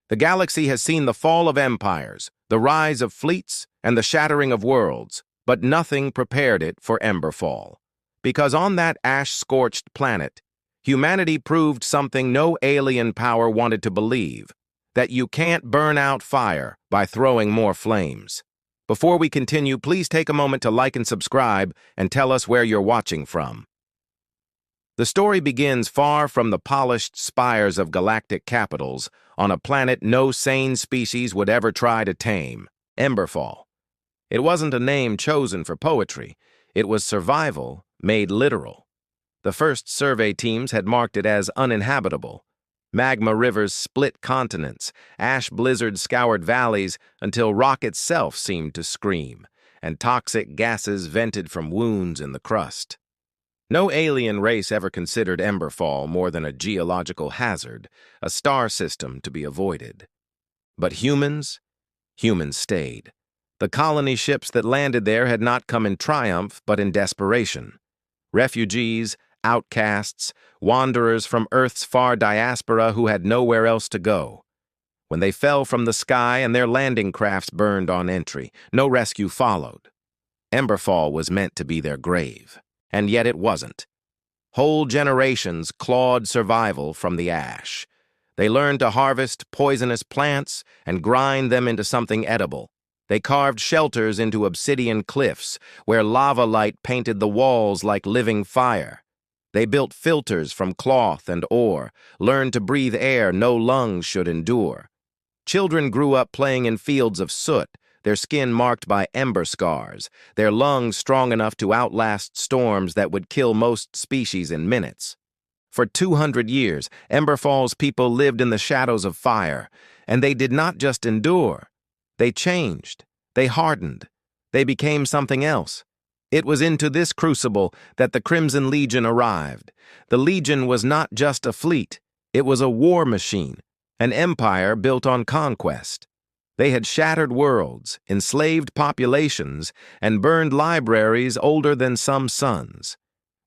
The galaxy has seen the fall of empires, the rise of fleets, and the shattering of worlds, but nothing prepared it for Emberfall. Because on that ash-scorched planet, humanity proved something no alien power wanted to believe, that you can't burn out fire by throwing more flames. Before we continue, please take a moment to like and subscribe and tell us where you're watching from. The story begins far from the polished spires of galactic capitals on a planet no sane species would ever try to tame, Emberfall. It wasn't a name chosen for poetry. It was survival made literal. The first survey teams had marked it as uninhabitable. Magma rivers split continents, ash blizzards scoured valleys until rock itself seemed to scream, and toxic gases vented from wounds in the crust. No alien race ever considered Emberfall more than a geological hazard, a star system to be avoided. But humans stayed. The colony ships that landed there had not come in triumph, but in desperation. Refugees, outcasts, wanderers from Earth's far diaspora who had nowhere else to go. When they fell from the sky and their landing crafts burned on entry, no rescue followed. Emberfall was meant to be their grave, and yet it wasn't. Whole generations clawed survival from the ash. They learned to harvest poisonous plants and grind them into something edible. They carved shelters into obsidian cliffs, where lava light painted the walls like living fire. They built filters from cloth and ore, learned to breathe air no lungs should endure. Children grew up playing in fields of soot, their skin marked by ember scars, their lungs strong enough to outlast storms that would kill most species in minutes. For 200 years, Emberfall's people lived in the shadows of fire, and they did not just endure. They changed, they hardened, they became something else. It was into this crucible that the Crimson Legion arrived. The Legion was not just a fleet, it was a war machine, an empire built on conquest. They had shattered worlds, enslaved populations, and burned libraries older than some suns.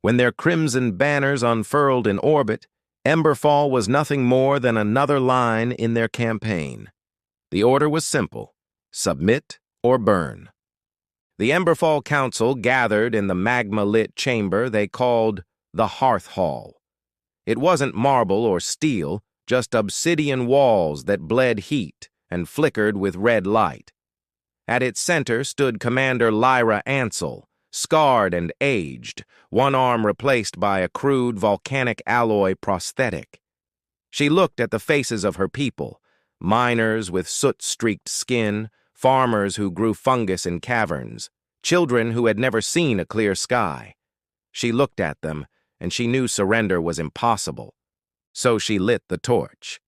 When their crimson banners unfurled in orbit, Emberfall was nothing more than another line in their campaign. The order was simple: submit or burn. The Emberfall Council gathered in the magma-lit chamber they called the Hearth Hall. It wasn't marble or steel, just obsidian walls that bled heat and flickered with red light. At its center stood Commander Lyra Ansel, scarred and aged, one arm replaced by a crude volcanic alloy prosthetic. She looked at the faces of her people, miners with soot-streaked skin, farmers who grew fungus in caverns, children who had never seen a clear sky. She looked at them, and she knew surrender was impossible. So she lit the torch.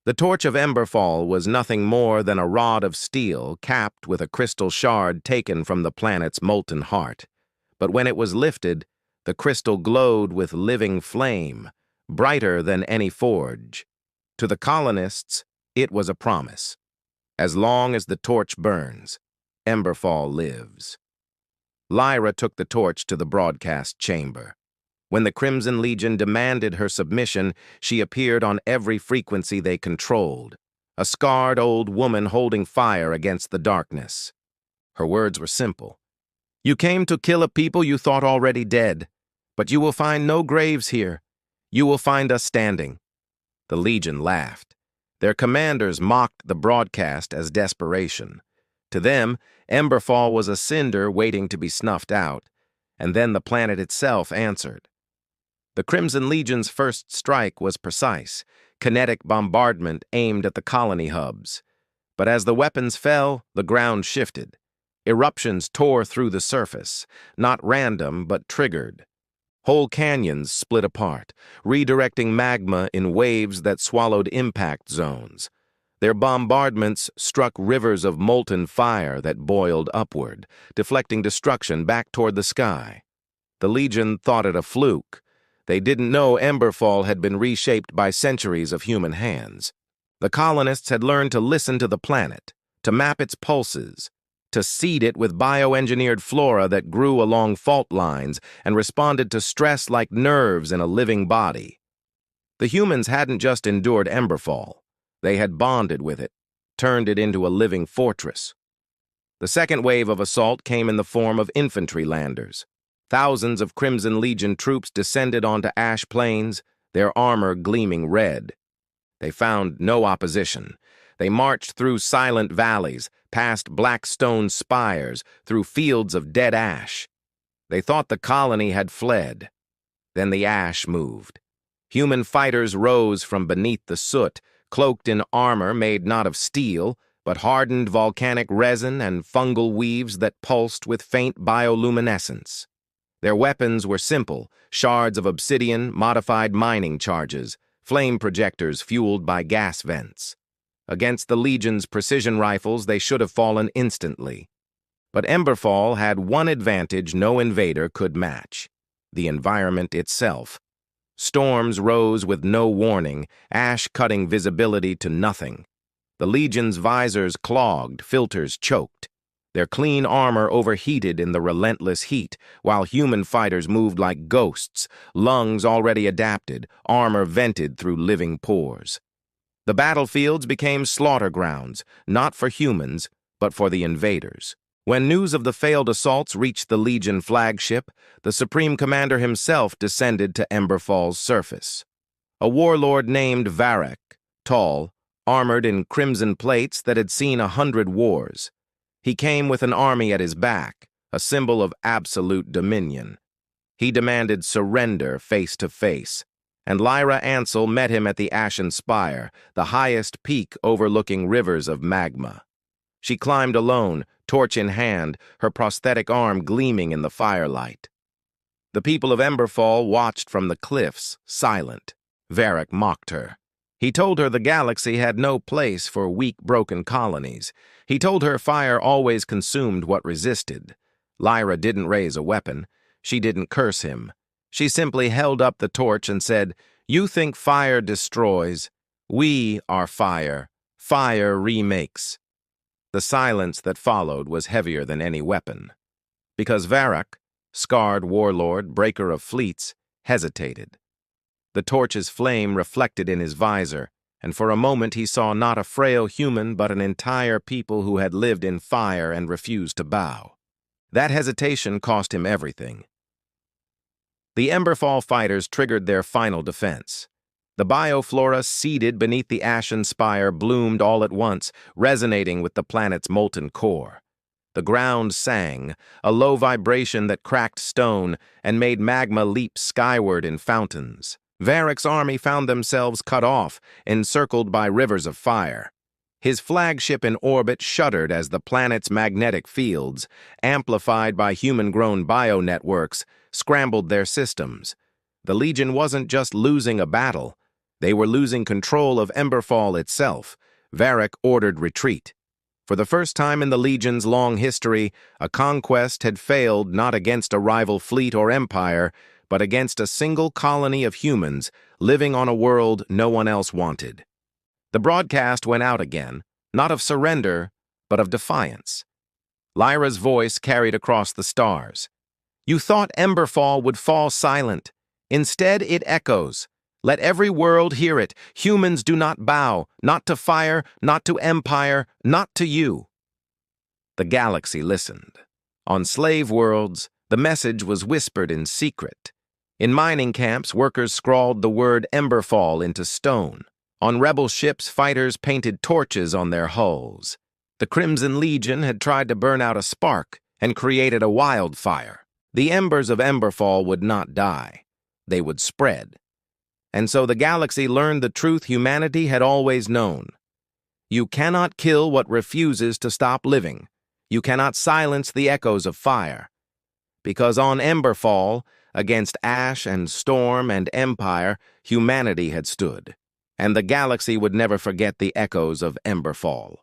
The torch of Emberfall was nothing more than a rod of steel capped with a crystal shard taken from the planet's molten heart. But when it was lifted, the crystal glowed with living flame, brighter than any forge. To the colonists, it was a promise. As long as the torch burns, Emberfall lives. Lyra took the torch to the broadcast chamber. When the Crimson Legion demanded her submission, she appeared on every frequency they controlled, a scarred old woman holding fire against the darkness. Her words were simple. "You came to kill a people you thought already dead, but you will find no graves here. You will find us standing." The Legion laughed. Their commanders mocked the broadcast as desperation. To them, Emberfall was a cinder waiting to be snuffed out, and then the planet itself answered. The Crimson Legion's first strike was precise, kinetic bombardment aimed at the colony hubs. But as the weapons fell, the ground shifted. Eruptions tore through the surface, not random but triggered. Whole canyons split apart, redirecting magma in waves that swallowed impact zones. Their bombardments struck rivers of molten fire that boiled upward, deflecting destruction back toward the sky. The Legion thought it a fluke. They didn't know Emberfall had been reshaped by centuries of human hands. The colonists had learned to listen to the planet, to map its pulses, to seed it with bioengineered flora that grew along fault lines and responded to stress like nerves in a living body. The humans hadn't just endured Emberfall. They had bonded with it, turned it into a living fortress. The second wave of assault came in the form of infantry landers. Thousands of Crimson Legion troops descended onto ash plains, their armor gleaming red. They found no opposition. They marched through silent valleys, past black stone spires, through fields of dead ash. They thought the colony had fled. Then the ash moved. Human fighters rose from beneath the soot, cloaked in armor made not of steel, but hardened volcanic resin and fungal weaves that pulsed with faint bioluminescence. Their weapons were simple, shards of obsidian, modified mining charges, flame projectors fueled by gas vents. Against the Legion's precision rifles, they should have fallen instantly. But Emberfall had one advantage no invader could match: the environment itself. Storms rose with no warning, ash cutting visibility to nothing. The Legion's visors clogged, filters choked. Their clean armor overheated in the relentless heat, while human fighters moved like ghosts, lungs already adapted, armor vented through living pores. The battlefields became slaughter grounds, not for humans, but for the invaders. When news of the failed assaults reached the Legion flagship, the Supreme Commander himself descended to Emberfall's surface. A warlord named Varek, tall, armored in crimson plates that had seen 100 wars. He came with an army at his back, a symbol of absolute dominion. He demanded surrender face to face, and Lyra Ansel met him at the Ashen Spire, the highest peak overlooking rivers of magma. She climbed alone, torch in hand, her prosthetic arm gleaming in the firelight. The people of Emberfall watched from the cliffs, silent. Varek mocked her. He told her the galaxy had no place for weak, broken colonies. He told her fire always consumed what resisted. Lyra didn't raise a weapon. She didn't curse him. She simply held up the torch and said, "You think fire destroys. We are fire. Fire remakes." The silence that followed was heavier than any weapon. Because Varek, scarred warlord, breaker of fleets, hesitated. The torch's flame reflected in his visor, and for a moment he saw not a frail human but an entire people who had lived in fire and refused to bow. That hesitation cost him everything. The Emberfall fighters triggered their final defense. The bioflora seeded beneath the Ashen Spire bloomed all at once, resonating with the planet's molten core. The ground sang, a low vibration that cracked stone and made magma leap skyward in fountains. Varek's army found themselves cut off, encircled by rivers of fire. His flagship in orbit shuddered as the planet's magnetic fields, amplified by human-grown bio-networks, scrambled their systems. The Legion wasn't just losing a battle. They were losing control of Emberfall itself. Varek ordered retreat. For the first time in the Legion's long history, a conquest had failed not against a rival fleet or empire, but against a single colony of humans living on a world no one else wanted. The broadcast went out again, not of surrender, but of defiance. Lyra's voice carried across the stars. "You thought Emberfall would fall silent. Instead, it echoes. Let every world hear it. Humans do not bow, not to fire, not to empire, not to you." The galaxy listened. On slave worlds, the message was whispered in secret. In mining camps, workers scrawled the word Emberfall into stone. On rebel ships, fighters painted torches on their hulls. The Crimson Legion had tried to burn out a spark and created a wildfire. The embers of Emberfall would not die. They would spread. And so the galaxy learned the truth humanity had always known. You cannot kill what refuses to stop living. You cannot silence the echoes of fire. Because on Emberfall, against ash and storm and empire, humanity had stood. And the galaxy would never forget the echoes of Emberfall.